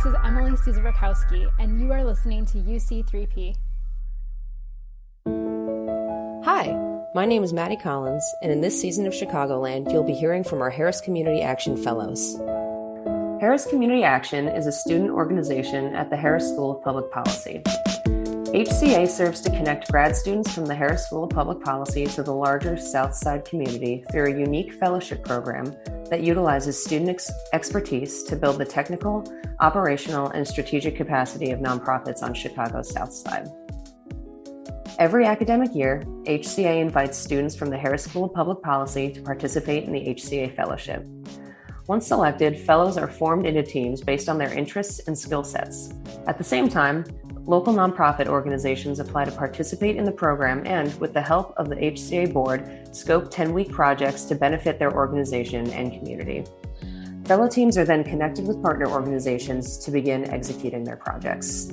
This is Emily Susan-Rakowski, and you are listening to UC3P. Hi, my name is Maddie Collins, and in this season of Chicagoland, you'll be hearing from our Harris Community Action Fellows. Harris Community Action is a student organization at the Harris School of Public Policy. HCA serves to connect grad students from the Harris School of Public Policy to the larger Southside community through a unique fellowship program that utilizes student expertise to build the technical, operational, and strategic capacity of nonprofits on Chicago's South Side. Every academic year, HCA invites students from the Harris School of Public Policy to participate in the HCA Fellowship. Once selected, fellows are formed into teams based on their interests and skill sets. At the same time, local nonprofit organizations apply to participate in the program and, with the help of the HCA board, scope 10-week projects to benefit their organization and community. Fellow teams are then connected with partner organizations to begin executing their projects.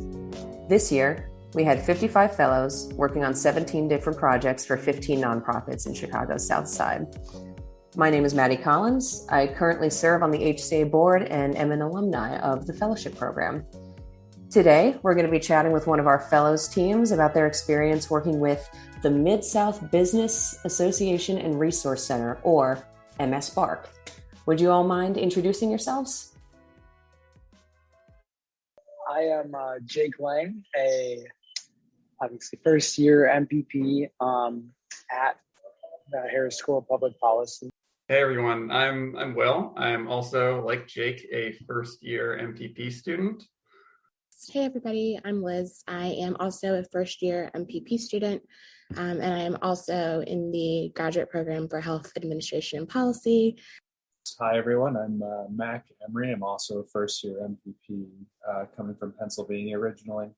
This year, we had 55 fellows working on 17 different projects for 15 nonprofits in Chicago's South Side. My name is Maddie Collins. I currently serve on the HCA board and am an alumni of the fellowship program. Today, we're going to be chatting with one of our fellows teams about their experience working with the Mid-South Business Association and Resource Center, or MSBARC. Would you all mind introducing yourselves? I am Jake Lang, obviously first year MPP at the Harris School of Public Policy. Hey everyone, I'm Will. I'm also, like Jake, a first year MPP student. Hey everybody, I'm Liz. I am also a first year MPP student, and I am also in the graduate program for Health Administration and Policy. Hi everyone, I'm Mac Emery. I'm also a first year MPP coming from Pennsylvania originally.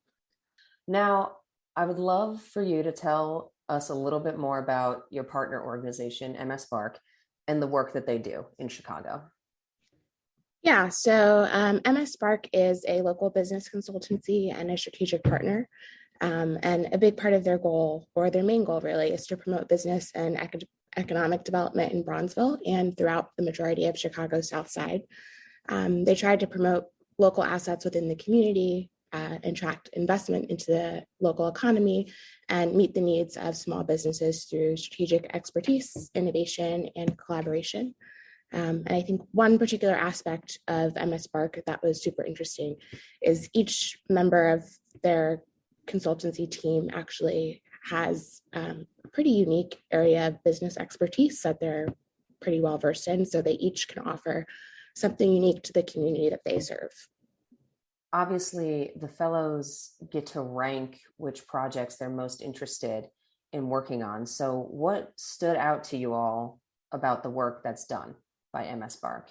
Now, I would love for you to tell us a little bit more about your partner organization, MSBARC, and the work that they do in Chicago. Yeah, so MSBARC is a local business consultancy and a strategic partner. And a big part of their goal, or their main goal really, is to promote business and economic development in Bronzeville and throughout the majority of Chicago's South Side. They try to promote local assets within the community, attract investment into the local economy, and meet the needs of small businesses through strategic expertise, innovation, and collaboration. And I think one particular aspect of MSBARC that was super interesting is each member of their consultancy team actually has a pretty unique area of business expertise that they're pretty well versed in. So they each can offer something unique to the community that they serve. Obviously, the fellows get to rank which projects they're most interested in working on. So what stood out to you all about the work that's done by MSBARC?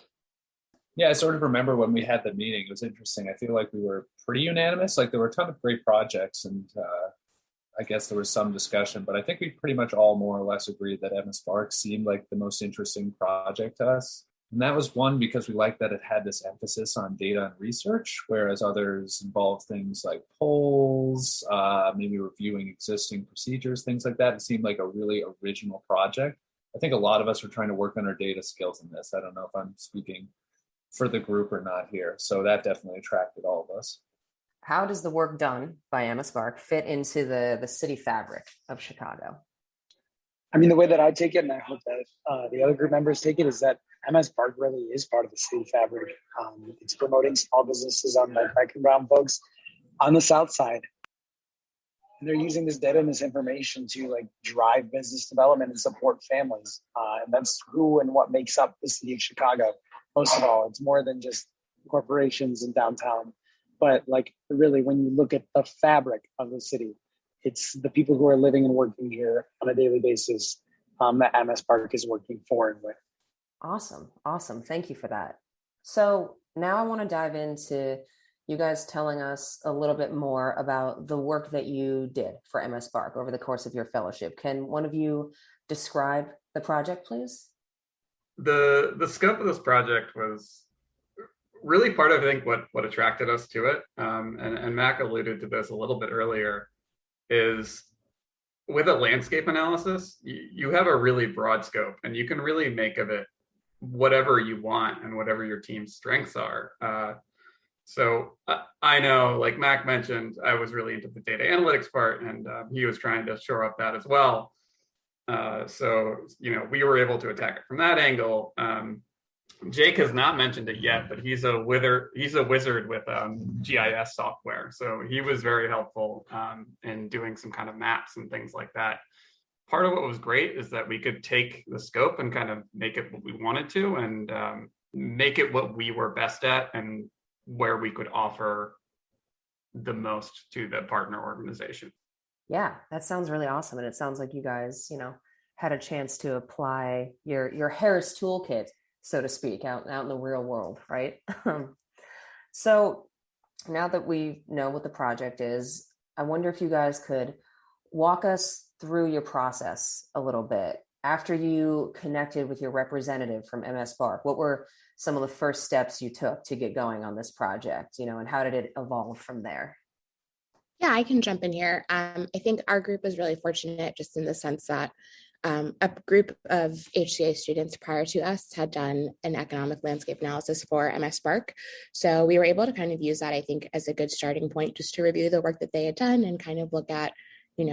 Yeah, I sort of remember when we had the meeting, it was interesting. I feel like we were pretty unanimous. Like there were a ton of great projects and I guess there was some discussion, but I think we pretty much all more or less agreed that MSBARC seemed like the most interesting project to us. And that was one because we liked that it had this emphasis on data and research, whereas others involved things like polls, maybe reviewing existing procedures, things like that. It seemed like a really original project. I think a lot of us are trying to work on our data skills in this. I don't know if I'm speaking for the group or not here. So that definitely attracted all of us. How does the work done by MSBARC fit into the city fabric of Chicago? I mean, the way that I take it, and I hope that the other group members take it, is that MSBARC really is part of the city fabric. It's promoting small businesses on by Black and brown folks on the South Side. And they're using this data and this information to drive business development and support families. And that's who and what makes up the city of Chicago. Most of all, it's more than just corporations in downtown. But really, when you look at the fabric of the city, it's the people who are living and working here on a daily basis that MSBARC is working for and with. Awesome. Thank you for that. So now I want to dive into you guys telling us a little bit more about the work that you did for MSBARC over the course of your fellowship. Can one of you describe the project, please? The scope of this project was really part of, I think, what attracted us to it. And Mac alluded to this a little bit earlier, is with a landscape analysis, you have a really broad scope and you can really make of it whatever you want and whatever your team's strengths are. So I know, like Mac mentioned, I was really into the data analytics part, and he was trying to shore up that as well. So, we were able to attack it from that angle. Jake has not mentioned it yet, but he's a wizard with GIS software. So he was very helpful in doing some kind of maps and things like that. Part of what was great is that we could take the scope and kind of make it what we wanted to, and make it what we were best at and where we could offer the most to the partner organization. Yeah, that sounds really awesome. And it sounds like you guys, had a chance to apply your Harris toolkit, so to speak, out in the real world, right? So now that we know what the project is, I wonder if you guys could walk us through your process a little bit. After you connected with your representative from MSBARC, what were some of the first steps you took to get going on this project, and how did it evolve from there? Yeah, I can jump in here. I think our group was really fortunate just in the sense that a group of HCA students prior to us had done an economic landscape analysis for MSBARC. So we were able to kind of use that, I think, as a good starting point just to review the work that they had done and kind of look at,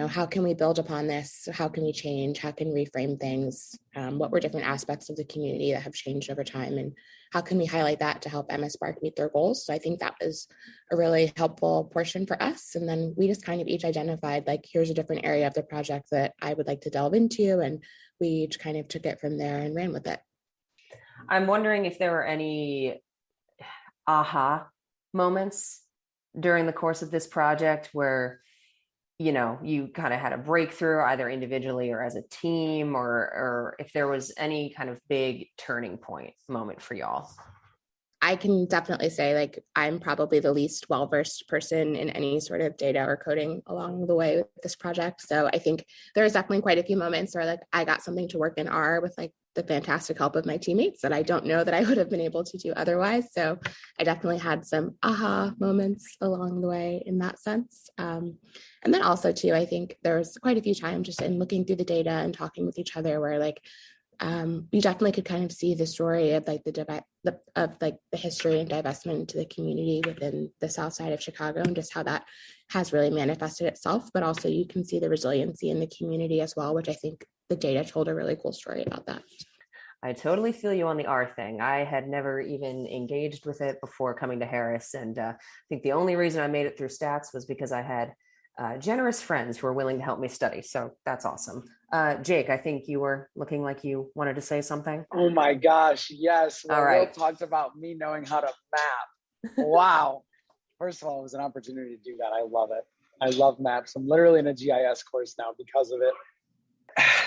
how can we build upon this? How can we change? How can we reframe things? What were different aspects of the community that have changed over time? And how can we highlight that to help MSBARC meet their goals? So I think that was a really helpful portion for us. And then we just kind of each identified, here's a different area of the project that I would like to delve into. And we each kind of took it from there and ran with it. I'm wondering if there were any aha moments during the course of this project where you kind of had a breakthrough either individually or as a team, or if there was any kind of big turning point moment for y'all. I can definitely say I'm probably the least well-versed person in any sort of data or coding along the way with this project. So I think there's definitely quite a few moments where I got something to work in R with the fantastic help of my teammates that I don't know that I would have been able to do otherwise. So I definitely had some aha moments along the way in that sense. And then also too, I think there was quite a few times just in looking through the data and talking with each other where we definitely could kind of see the story of the history and divestment into the community within the South Side of Chicago and just how that has really manifested itself. But also you can see the resiliency in the community as well, which I think the data told a really cool story about that. I totally feel you on the R thing. I had never even engaged with it before coming to Harris. And I think the only reason I made it through stats was because I had generous friends who were willing to help me study. So that's awesome. Jake, I think you were looking like you wanted to say something. Oh my gosh, yes. All right. Will talked about me knowing how to map. Wow. First of all, it was an opportunity to do that. I love it. I love maps. I'm literally in a GIS course now because of it.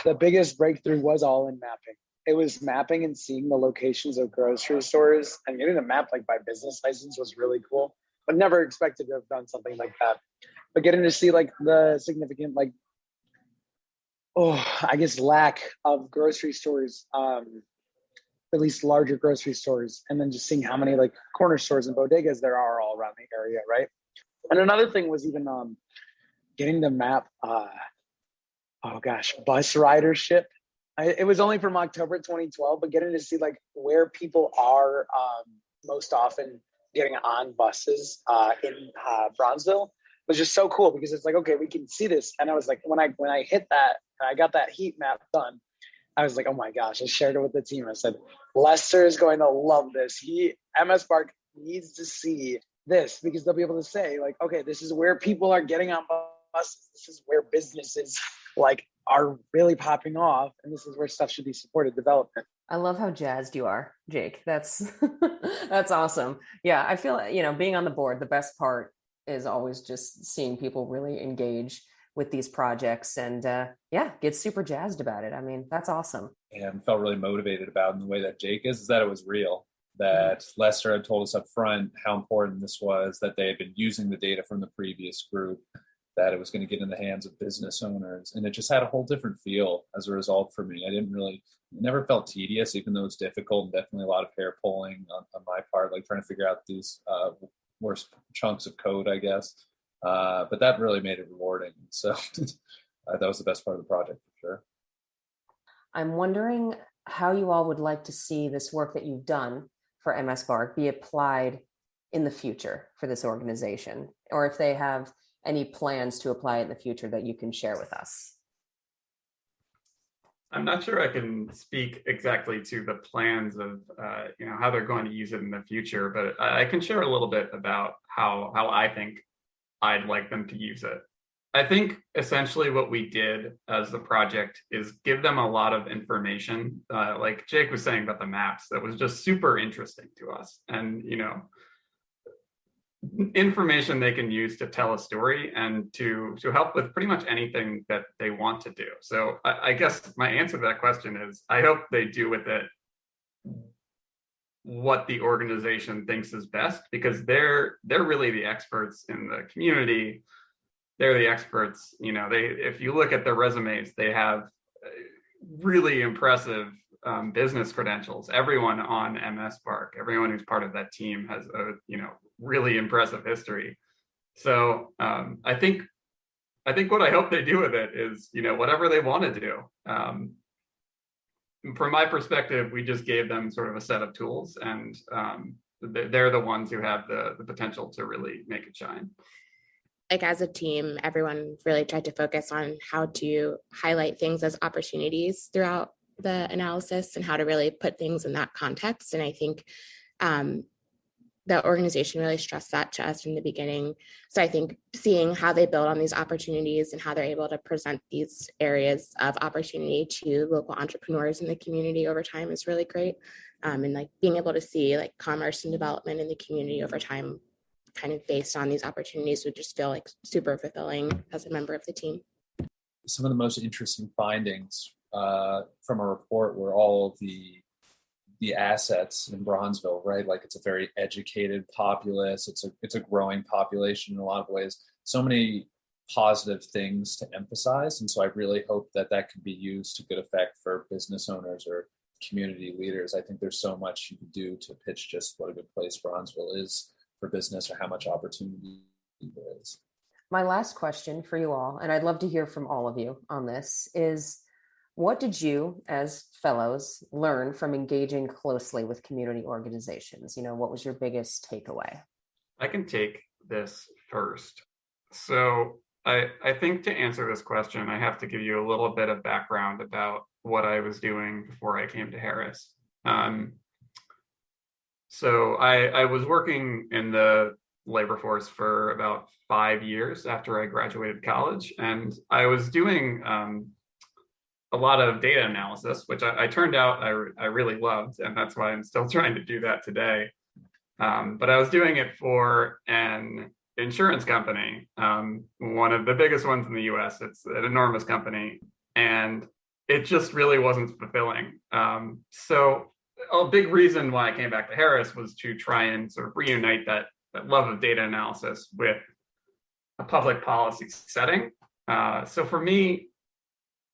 The biggest breakthrough was all in mapping. It was mapping and seeing the locations of grocery stores, and getting the map by business license was really cool, but never expected to have done something like that. But getting to see the significant lack of grocery stores, at least larger grocery stores, and then just seeing how many corner stores and bodegas there are all around the area, right? And another thing was even getting to map bus ridership. It was only from October 2012, but getting to see where people are most often getting on buses in Bronzeville was just so cool, because it's okay, we can see this. And I was when I hit that and I got that heat map done, I was oh my gosh, I shared it with the team. I said, Lester is going to love this. MSBARC needs to see this, because they'll be able to say okay, this is where people are getting on buses. This is where businesses are really popping off, and this is where stuff should be supported development. I love how jazzed you are, Jake. That's that's awesome. Yeah, I feel being on the board, the best part is always just seeing people really engage with these projects and get super jazzed about it. I mean, that's awesome. And felt really motivated about in the way that Jake is that it was real. That Lester had told us up front how important this was, that they had been using the data from the previous group, that it was going to get in the hands of business owners. And it just had a whole different feel as a result for me. It never felt tedious, even though it was difficult, and definitely a lot of hair pulling on my part, trying to figure out these worst chunks of code, I guess. But that really made it rewarding. So that was the best part of the project for sure. I'm wondering how you all would like to see this work that you've done for MSBARC be applied in the future for this organization, or if they have any plans to apply it in the future that you can share with us. I'm not sure I can speak exactly to the plans of how they're going to use it in the future, but I can share a little bit about how I think I'd like them to use it. I think essentially what we did as the project is give them a lot of information, like Jake was saying about the maps, that was just super interesting to us, and information they can use to tell a story and to help with pretty much anything that they want to do. So I guess my answer to that question is I hope they do with it what the organization thinks is best, because they're really the experts in the community. They're the experts. If you look at their resumes, they have really impressive business credentials. Everyone on MSBARC, everyone who's part of that team has a really impressive history. So I think what I hope they do with it is whatever they want to do. From my perspective, we just gave them sort of a set of tools, and they're the ones who have the potential to really make it shine. Like as a team, everyone really tried to focus on how to highlight things as opportunities throughout the analysis and how to really put things in that context. And I think the organization really stressed that to us from the beginning. So I think seeing how they build on these opportunities and how they're able to present these areas of opportunity to local entrepreneurs in the community over time is really great. And like being able to see like commerce and development in the community over time kind of based on these opportunities would just feel like super fulfilling as a member of the team. Some of the most interesting findings from a report were all the assets in Bronzeville, right? Like it's a very educated populace. It's a growing population in a lot of ways. So many positive things to emphasize. And so I really hope that can be used to good effect for business owners or community leaders. I think there's so much you can do to pitch just what a good place Bronzeville is for business or how much opportunity there is. My last question for you all, and I'd love to hear from all of you on this, is what did you as fellows learn from engaging closely with community organizations? What was your biggest takeaway? I can take this first. So I think to answer this question, I have to give you a little bit of background about what I was doing before I came to Harris. So I was working in the labor force for about 5 years after I graduated college, and I was doing a lot of data analysis, which I turned out I really loved, and that's why I'm still trying to do that today. But I was doing it for an insurance company, one of the biggest ones in the US. It's an enormous company, and it just really wasn't fulfilling. So a big reason why I came back to Harris was to try and sort of reunite that love of data analysis with a public policy setting. So for me,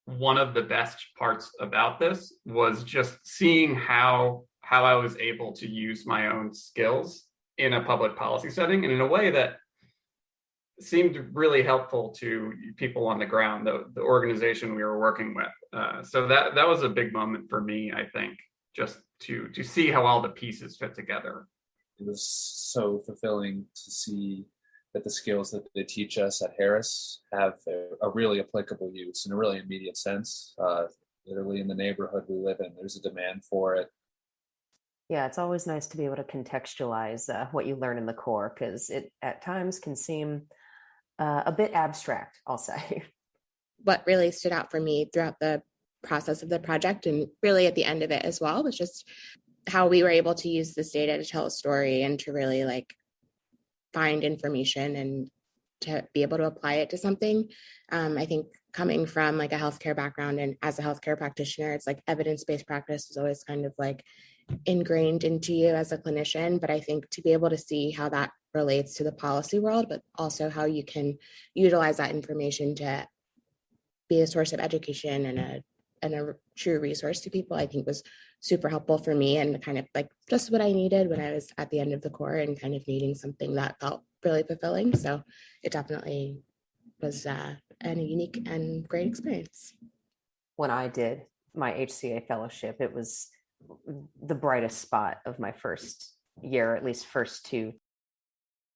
one of the best parts about this was just seeing how I was able to use my own skills in a public policy setting and in a way that seemed really helpful to people on the ground, the organization we were working with. So that was a big moment for me, I think, just to see how all the pieces fit together. It was so fulfilling to see that the skills that they teach us at Harris have a really applicable use in a really immediate sense. Literally in the neighborhood we live in, there's a demand for it. Yeah, it's always nice to be able to contextualize what you learn in the core, because it at times can seem a bit abstract, I'll say. What really stood out for me throughout the process of the project, and really at the end of it as well, was just how we were able to use this data to tell a story and to really like find information and to be able to apply it to something. I think coming from like a healthcare background and as a healthcare practitioner, it's like evidence-based practice is always kind of like ingrained into you as a clinician. But I think to be able to see how that relates to the policy world, but also how you can utilize that information to be a source of education and a true resource to people, I think was super helpful for me and kind of like just what I needed when I was at the end of the core and kind of needing something that felt really fulfilling. So it definitely was a unique and great experience. When I did my HCA fellowship, it was the brightest spot of my first year, at least first 2